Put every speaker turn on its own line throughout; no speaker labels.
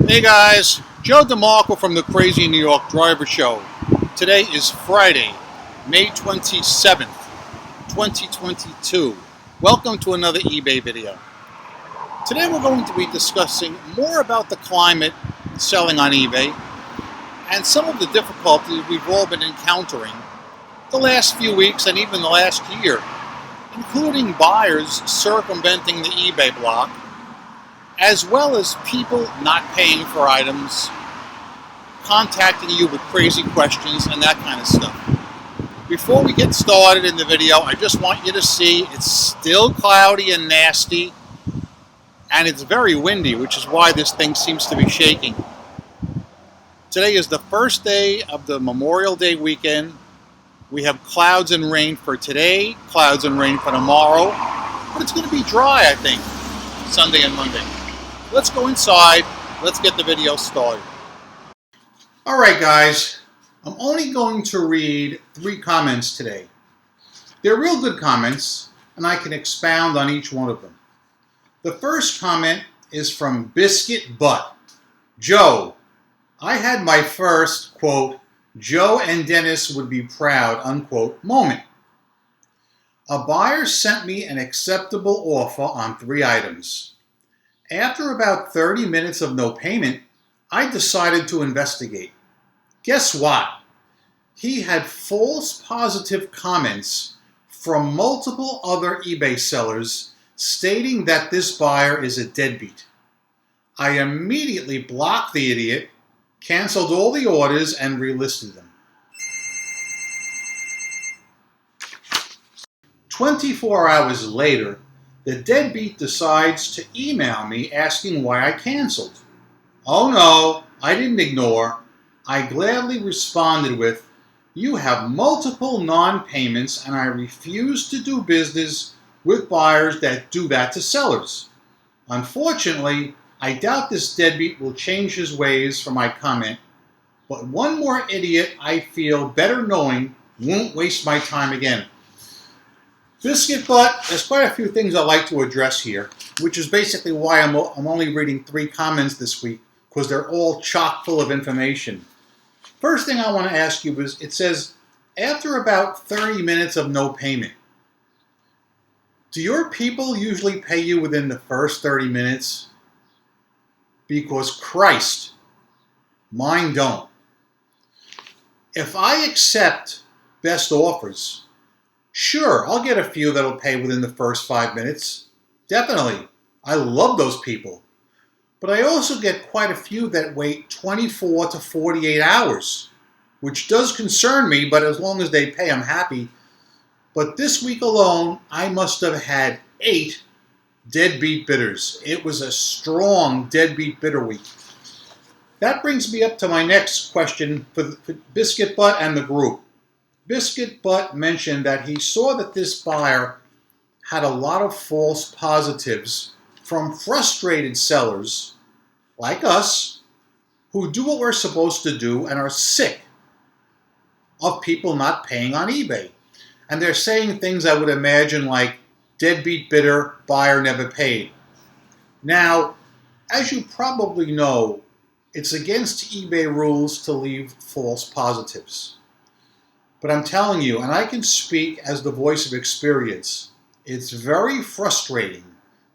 Hey guys, Joe DeMarco from the Crazy New York Driver Show. Today is Friday, May 27th, 2022. Welcome to another eBay video. Today we're going to be discussing more about the climate selling on eBay and some of the difficulties we've all been encountering the last few weeks and even the last year, including buyers circumventing the eBay block, as well as people not paying for items, contacting you with crazy questions and that kind of stuff. Before we get started in the video, I just want you to see it's still cloudy and nasty, and it's very windy, which is why this thing seems to be shaking. Today is the first day of the Memorial Day weekend. We have clouds and rain for today, clouds and rain for tomorrow, but it's going to be dry, I think, Sunday and Monday. Let's go inside. Let's get the video started. All right, guys. I'm only going to read 3 comments today. They're real good comments, and I can expound on each one of them. The first comment is from Biscuit Butt. Joe, I had my first, quote, Joe and Dennis would be proud, unquote, moment. A buyer sent me an acceptable offer on 3 items. After about 30 minutes of no payment, I decided to investigate. Guess what? He had false positive comments from multiple other eBay sellers stating that this buyer is a deadbeat. I immediately blocked the idiot, canceled all the orders, and relisted them. 24 hours later, the deadbeat decides to email me asking why I canceled. Oh no, I didn't ignore. I gladly responded with, you have multiple non-payments and I refuse to do business with buyers that do that to sellers. Unfortunately, I doubt this deadbeat will change his ways for my comment, but one more idiot I feel better knowing won't waste my time again. Biscuit Butt, there's quite a few things I'd like to address here, which is basically why I'm only reading 3 comments this week, because they're all chock full of information. First thing I want to ask you is, it says, after about 30 minutes of no payment, do your people usually pay you within the first 30 minutes? Because Christ, mine don't. If I accept best offers, sure, I'll get a few that'll pay within the first 5 minutes. Definitely. I love those people. But I also get quite a few that wait 24 to 48 hours, which does concern me, but as long as they pay, I'm happy. But this week alone, I must have had 8 deadbeat bidders. It was a strong deadbeat bidder week. That brings me up to my next question for Biscuit Butt and the group. Biscuit Butt mentioned that he saw that this buyer had a lot of false positives from frustrated sellers like us who do what we're supposed to do and are sick of people not paying on eBay. And they're saying things I would imagine like deadbeat bidder, buyer never paid. Now, as you probably know, it's against eBay rules to leave false positives. But I'm telling you, and I can speak as the voice of experience, it's very frustrating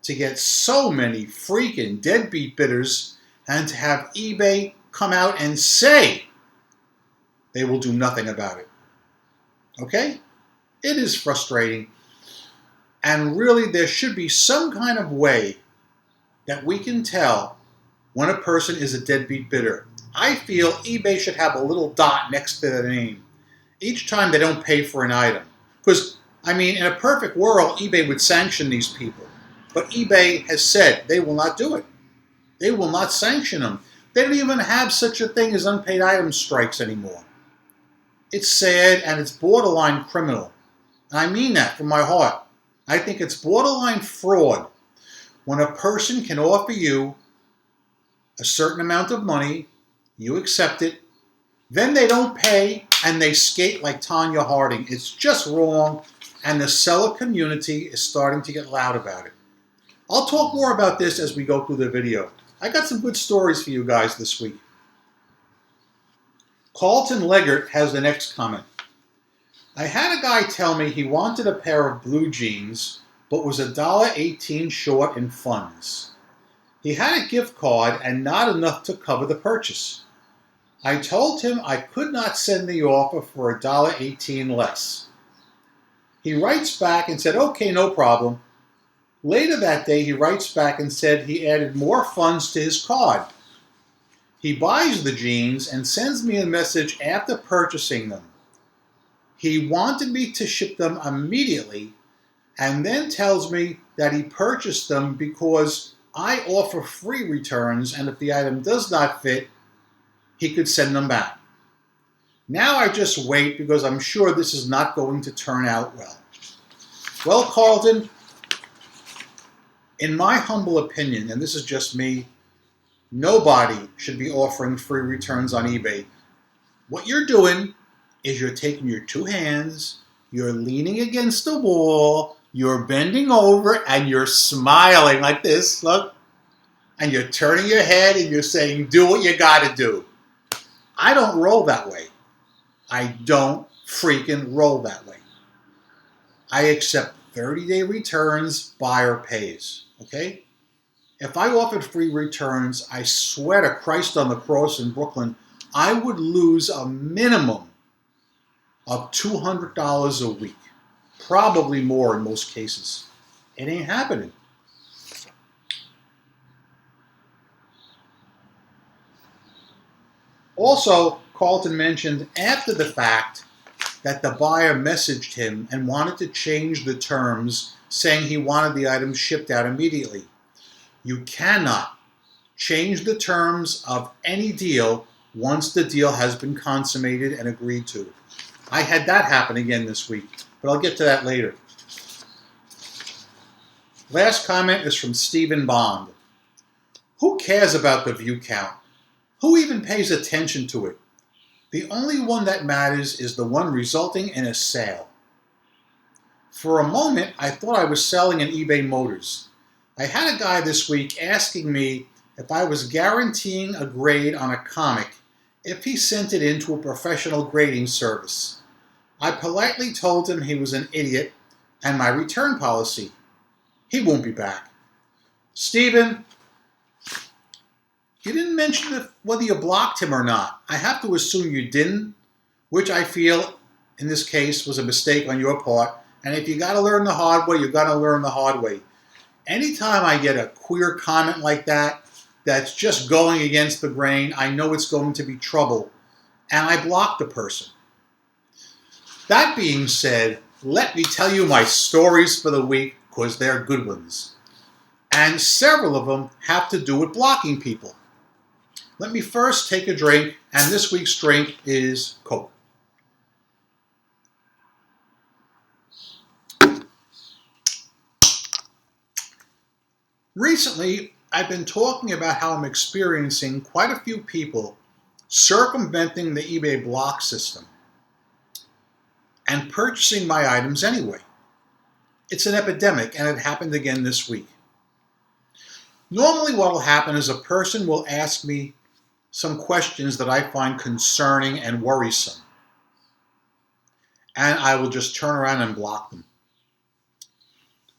to get so many freaking deadbeat bidders and to have eBay come out and say they will do nothing about it. Okay? It is frustrating. And really, there should be some kind of way that we can tell when a person is a deadbeat bidder. I feel eBay should have a little dot next to their name each time they don't pay for an item. Because, I mean, in a perfect world, eBay would sanction these people. But eBay has said they will not do it. They will not sanction them. They don't even have such a thing as unpaid item strikes anymore. It's sad and it's borderline criminal. And I mean that from my heart. I think it's borderline fraud when a person can offer you a certain amount of money, you accept it, then they don't pay, and they skate like Tanya Harding. It's just wrong, and the seller community is starting to get loud about it. I'll talk more about this as we go through the video. I got some good stories for you guys this week. Carlton Leggett has the next comment. I had a guy tell me he wanted a pair of blue jeans, but was $1.18 short in funds. He had a gift card and not enough to cover the purchase. I told him I could not send the offer for $1.18 less. He writes back and said, okay, no problem. Later that day, he writes back and said he added more funds to his card. He buys the jeans and sends me a message after purchasing them. He wanted me to ship them immediately and then tells me that he purchased them because I offer free returns, and if the item does not fit, he could send them back. Now I just wait because I'm sure this is not going to turn out well. Well, Carlton, in my humble opinion, and this is just me, nobody should be offering free returns on eBay. What you're doing is you're taking your two hands, you're leaning against the wall, you're bending over, and you're smiling like this, look. And you're turning your head and you're saying, do what you gotta do. I don't roll that way. I don't freaking roll that way. I accept 30-day returns, buyer pays, okay? If I offered free returns, I swear to Christ on the cross in Brooklyn, I would lose a minimum of $200 a week. Probably more in most cases. It ain't happening. Also, Carlton mentioned after the fact that the buyer messaged him and wanted to change the terms, saying he wanted the items shipped out immediately. You cannot change the terms of any deal once the deal has been consummated and agreed to. I had that happen again this week, but I'll get to that later. Last comment is from Stephen Bond. Who cares about the view count? Who even pays attention to it? The only one that matters is the one resulting in a sale. For a moment, I thought I was selling an eBay Motors. I had a guy this week asking me if I was guaranteeing a grade on a comic if he sent it in to a professional grading service. I politely told him he was an idiot and my return policy. He won't be back. Stephen, you didn't mention whether you blocked him or not. I have to assume you didn't, which I feel in this case was a mistake on your part. And if you got to learn the hard way, you got to learn the hard way. Anytime I get a queer comment like that, that's just going against the grain, I know it's going to be trouble. And I block the person. That being said, let me tell you my stories for the week, because they're good ones. And several of them have to do with blocking people. Let me first take a drink, and this week's drink is Coke. Recently, I've been talking about how I'm experiencing quite a few people circumventing the eBay block system and purchasing my items anyway. It's an epidemic, and it happened again this week. Normally what will happen is a person will ask me some questions that I find concerning and worrisome, and I will just turn around and block them.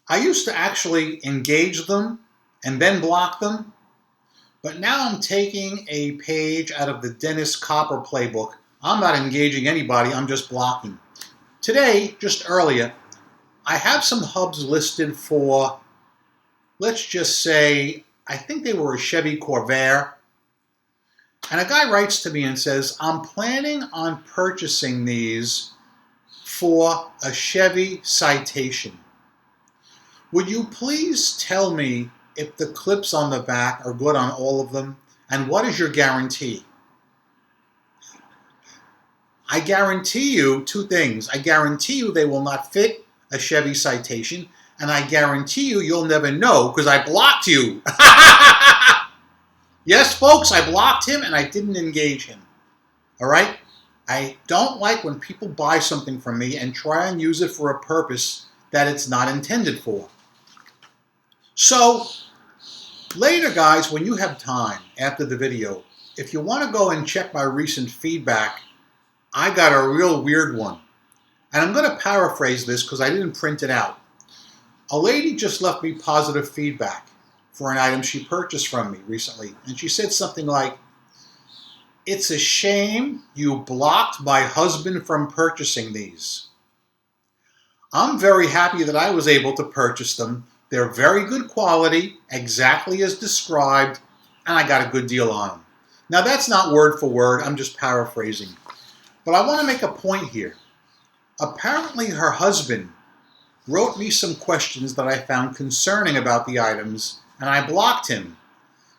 I used to actually engage them and then block them, but now I'm taking a page out of the Dennis Copper playbook. I'm not engaging anybody, I'm just blocking. Today, just earlier, I have some hubs listed for, let's just say, I think they were a Chevy Corvair. And a guy writes to me and says, I'm planning on purchasing these for a Chevy Citation. Would you please tell me if the clips on the back are good on all of them? And what is your guarantee? I guarantee you two things. I guarantee you they will not fit a Chevy Citation. And I guarantee you you'll never know because I blocked you. Yes, folks, I blocked him and I didn't engage him. All right? I don't like when people buy something from me and try and use it for a purpose that it's not intended for. So, Later, guys, when you have time after the video, if you want to go and check my recent feedback, I got a real weird one. And I'm going to paraphrase this because I didn't print it out. A lady just left me positive feedback for an item she purchased from me recently. And she said something like, "It's a shame you blocked my husband from purchasing these." I'm very happy that I was able to purchase them. They're very good quality, exactly as described, and I got a good deal on them. Now that's not word for word, I'm just paraphrasing. But I want to make a point here. Apparently her husband wrote me some questions that I found concerning about the items, and I blocked him.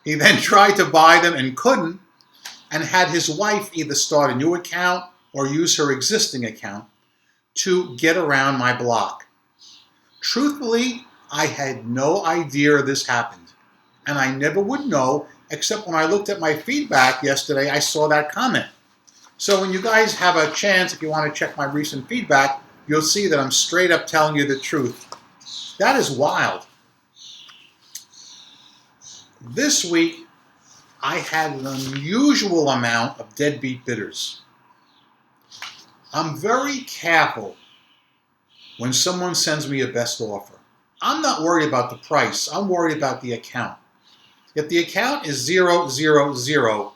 He then tried to buy them and couldn't, and had his wife either start a new account or use her existing account to get around my block. Truthfully, I had no idea this happened, and I never would know except when I looked at my feedback yesterday, I saw that comment. So when you guys have a chance, if you want to check my recent feedback, you'll see that I'm straight up telling you the truth. That is wild. This week, I had an unusual amount of deadbeat bidders. I'm very careful when someone sends me a best offer. I'm not worried about the price. I'm worried about the account. If the account is 000,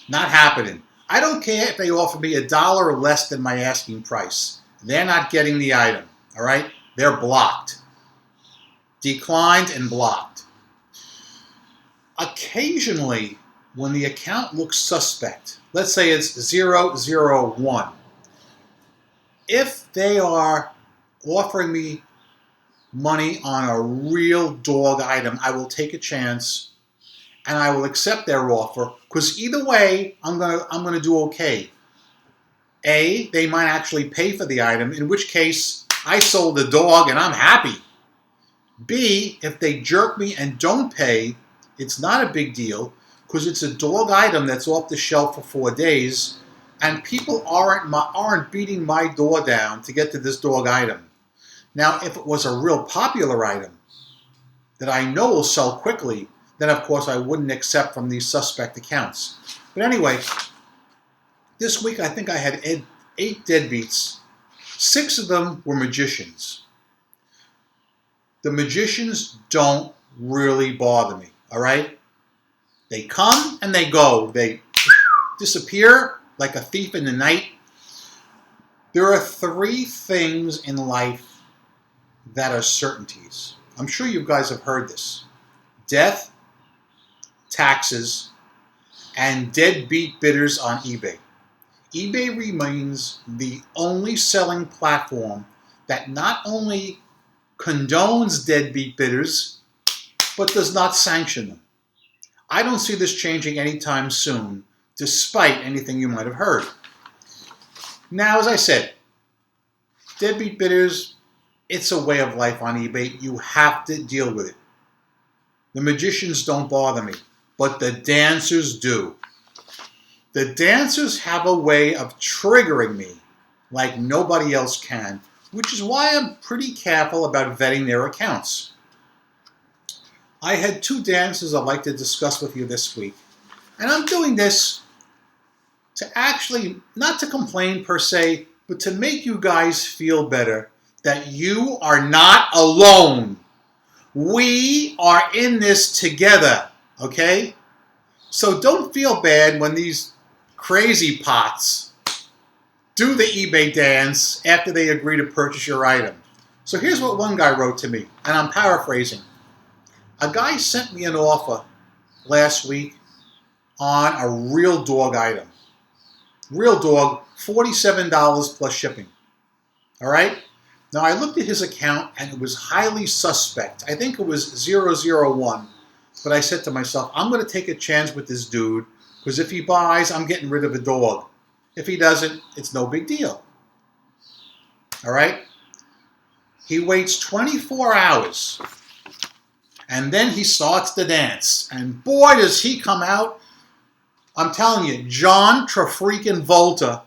not happening. I don't care if they offer me $1 less than my asking price. They're not getting the item, all right? They're blocked. Declined and blocked. Occasionally, when the account looks suspect, let's say it's 001, if they are offering me money on a real dog item, I will take a chance and I will accept their offer, because either way, I'm gonna do okay. A, they might actually pay for the item, in which case I sold the dog and I'm happy. B, if they jerk me and don't pay, it's not a big deal, because it's a dog item that's off the shelf for 4 days, and people aren't beating my door down to get to this dog item. Now, if it was a real popular item that I know will sell quickly, then of course I wouldn't accept from these suspect accounts. But anyway, this week I think I had 8 deadbeats. 6 of them were magicians. The magicians don't really bother me, all right? They come and they go. They disappear like a thief in the night. There are 3 things in life that are certainties. I'm sure you guys have heard this. Death, taxes, and deadbeat bidders on eBay. eBay remains the only selling platform that not only condones deadbeat bidders, but does not sanction them. I don't see this changing anytime soon, despite anything you might have heard. Now, as I said, deadbeat bidders, it's a way of life on eBay. You have to deal with it. The magicians don't bother me, but the dancers do. The dancers have a way of triggering me like nobody else can, which is why I'm pretty careful about vetting their accounts. I had 2 dancers I'd like to discuss with you this week, and I'm doing this to actually, not to complain per se, but to make you guys feel better that you are not alone. We are in this together, okay? So don't feel bad when these crazy pots do the eBay dance after they agree to purchase your item. So here's what one guy wrote to me, and I'm paraphrasing. A guy sent me an offer last week on a real dog item. Real dog, $47 plus shipping. All right? Now, I looked at his account, and it was highly suspect. I think it was 001. But I said to myself, I'm going to take a chance with this dude, because if he buys, I'm getting rid of a dog. If he doesn't, it's no big deal. All right? He waits 24 hours, and then he starts to dance. And boy, does he come out. I'm telling you, John Trafreakin Volta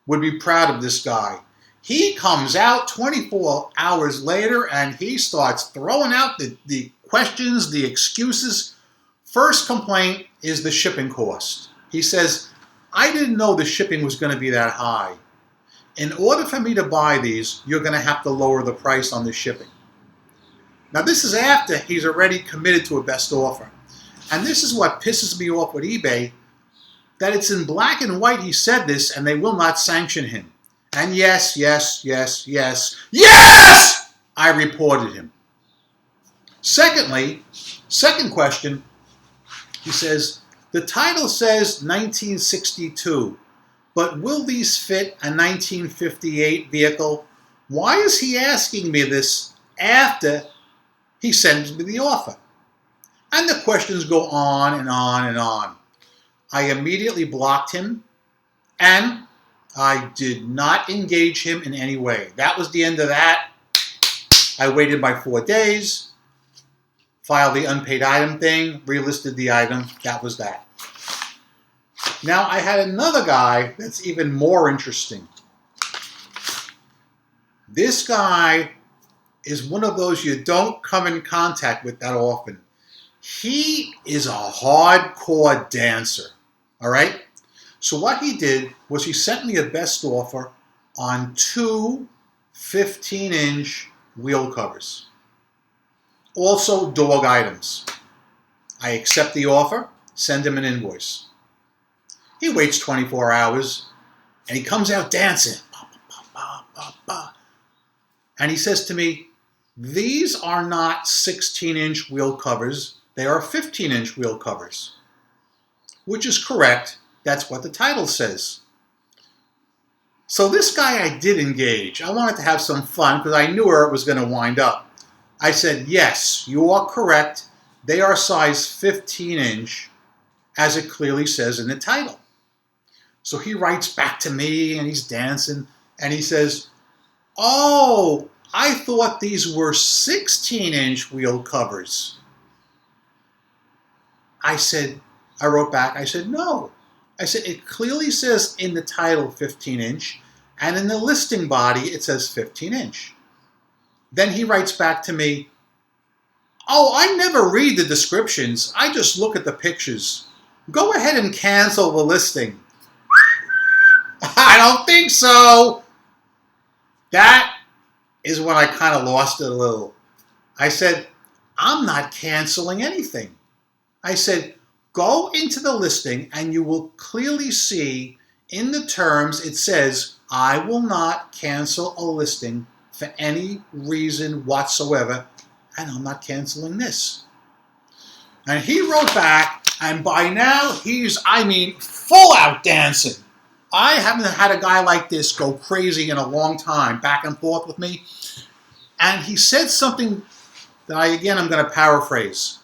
would be proud of this guy. He comes out 24 hours later and he starts throwing out the questions, the excuses. First complaint is the shipping cost. He says, I didn't know the shipping was going to be that high. In order for me to buy these, you're going to have to lower the price on the shipping. Now, this is after he's already committed to a best offer. And this is what pisses me off with eBay, that it's in black and white he said this and they will not sanction him. And yes, I reported him. Secondly, second question, he says, the title says 1962, but will these fit a 1958 vehicle? Why is he asking me this after he sends me the offer? And the questions go on and on and on. I immediately blocked him and I did not engage him in any way. That was the end of that. I waited my 4 days, filed the unpaid item thing, relisted the item. That was that. Now, I had another guy that's even more interesting. This guy is one of those you don't come in contact with that often. He is a hardcore dancer, all right? So what he did was he sent me a best offer on 2 15-inch wheel covers. Also dog items. I accept the offer, send him an invoice. He waits 24 hours and he comes out dancing. And he says to me, these are not 16-inch wheel covers, they are 15-inch wheel covers. Which is correct. That's what the title says. So this guy I did engage. I wanted to have some fun because I knew where it was going to wind up. I said, yes, you are correct. They are size 15-inch, as it clearly says in the title. So he writes back to me and he's dancing and he says, oh, I thought these were 16-inch wheel covers. I wrote back, I said, no. I said, it clearly says in the title 15-inch, and in the listing body it says 15-inch. Then he writes back to me, oh, I never read the descriptions. I just look at the pictures. Go ahead and cancel the listing. I don't think so. That is when I kind of lost it a little. I said, I'm not canceling anything. I said, go into the listing and you will clearly see in the terms it says, I will not cancel a listing for any reason whatsoever, and I'm not canceling this. And he wrote back, and by now he's, full out dancing. I haven't had a guy like this go crazy in a long time, back and forth with me. And he said something that I'm going to paraphrase.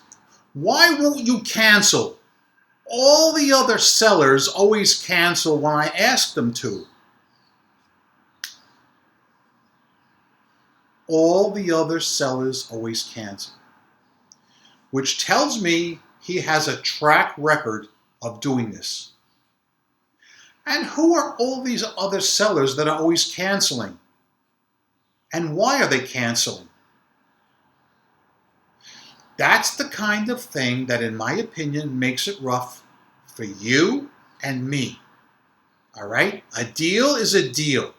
Why won't you cancel? All the other sellers always cancel when I ask them to. All the other sellers always cancel. Which tells me he has a track record of doing this. And who are all these other sellers that are always canceling? And why are they canceling? That's the kind of thing that, in my opinion, makes it rough for you and me. All right? A deal is a deal.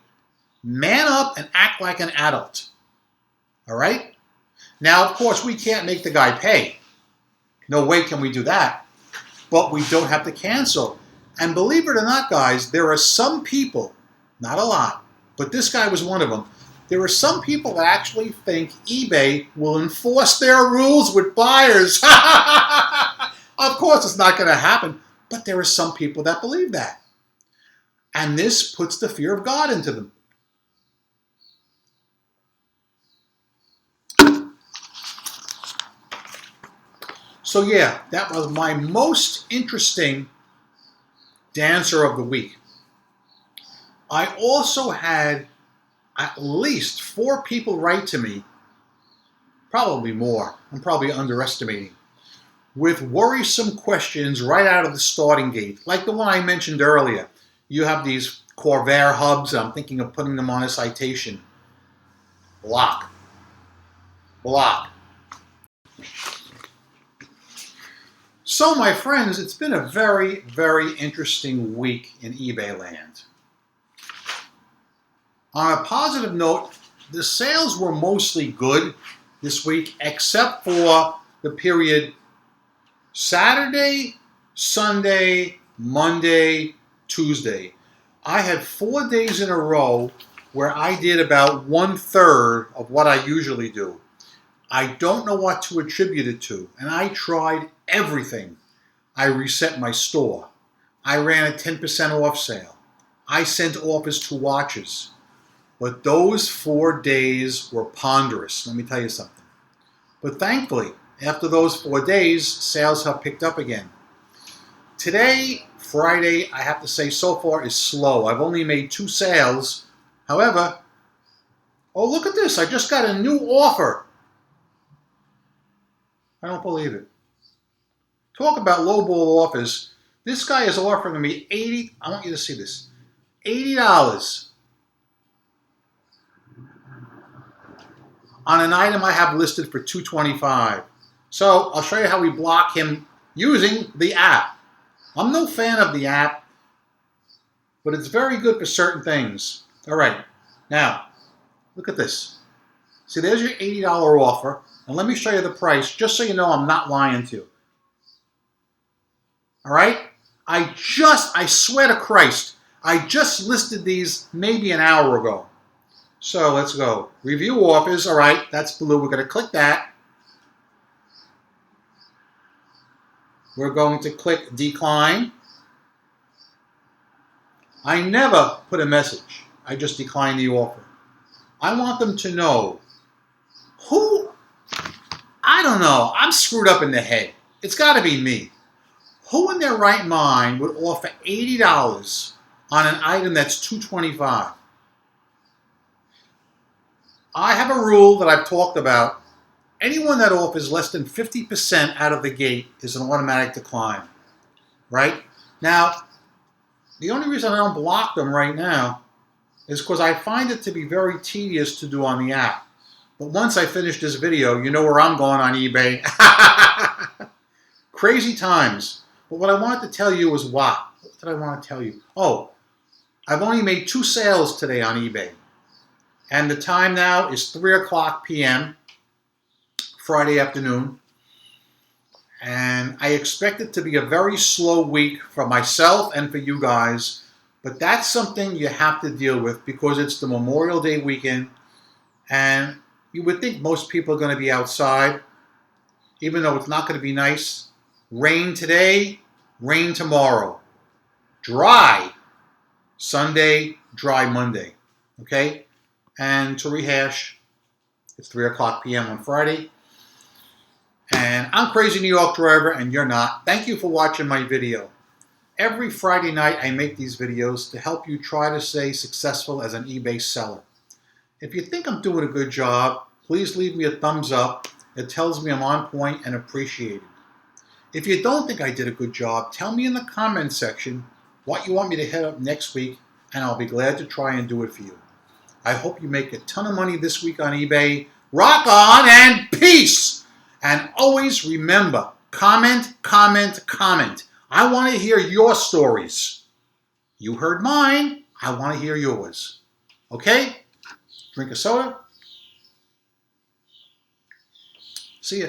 Man up and act like an adult. All right? Now, of course, we can't make the guy pay. No way can we do that. But we don't have to cancel. And believe it or not, guys, there are some people, not a lot, but this guy was one of them. There are some people that actually think eBay will enforce their rules with buyers. Of course, it's not going to happen, but there are some people that believe that. And this puts the fear of God into them. So yeah, that was my most interesting dancer of the week. I also had at least 4 people write to me, probably more, I'm probably underestimating, with worrisome questions right out of the starting gate, like the one I mentioned earlier. You have these Corvair hubs. I'm thinking of putting them on a citation. Block. Block. So, my friends, it's been a very, very interesting week in eBay land. On a positive note, the sales were mostly good this week, except for the period Saturday, Sunday, Monday, Tuesday. I had 4 days in a row where I did about 1/3 of what I usually do. I don't know what to attribute it to, and I tried everything. I reset my store. I ran a 10% off sale. I sent offers to watches. But those 4 days were ponderous, let me tell you something. But thankfully, after those 4 days, sales have picked up again. Today, Friday, I have to say so far is slow. I've only made 2 sales. However, oh, look at this. I just got a new offer. I don't believe it. Talk about lowball offers. This guy is offering me I want you to see this, $80 on an item I have listed for $225. So I'll show you how we block him using the app. I'm no fan of the app, but it's very good for certain things. All right, now look at this. See, there's your $80 offer. And let me show you the price, just so you know I'm not lying to you. All right? I swear to Christ, I just listed these maybe an hour ago. So let's go. Review offers. All right, that's blue. We're going to click that. We're going to click decline. I never put a message. I just decline the offer. I want them to know who. I don't know. I'm screwed up in the head. It's got to be me. Who in their right mind would offer $80 on an item that's $225? I have a rule that I've talked about. Anyone that offers less than 50% out of the gate is an automatic decline. Right? Now, the only reason I don't block them right now is because I find it to be very tedious to do on the app. But once I finish this video, you know where I'm going on eBay. Crazy times. But what I wanted to tell you was what? What did I want to tell you? Oh, I've only made 2 sales today on eBay. And the time now is 3:00 p.m. Friday afternoon. And I expect it to be a very slow week for myself and for you guys. But that's something you have to deal with because it's the Memorial Day weekend. And you would think most people are going to be outside, even though it's not going to be nice. Rain today, rain tomorrow. Dry Sunday, dry Monday. Okay? And to rehash, it's 3:00 p.m. on Friday. And I'm Crazy New York Driver, and you're not. Thank you for watching my video. Every Friday night, I make these videos to help you try to stay successful as an eBay seller. If you think I'm doing a good job, please leave me a thumbs up. It tells me I'm on point and appreciated. If you don't think I did a good job, tell me in the comments section what you want me to hit up next week, and I'll be glad to try and do it for you. I hope you make a ton of money this week on eBay. Rock on and peace! And always remember, comment, comment, comment. I want to hear your stories. You heard mine. I want to hear yours. Okay? Drink a soda. See ya.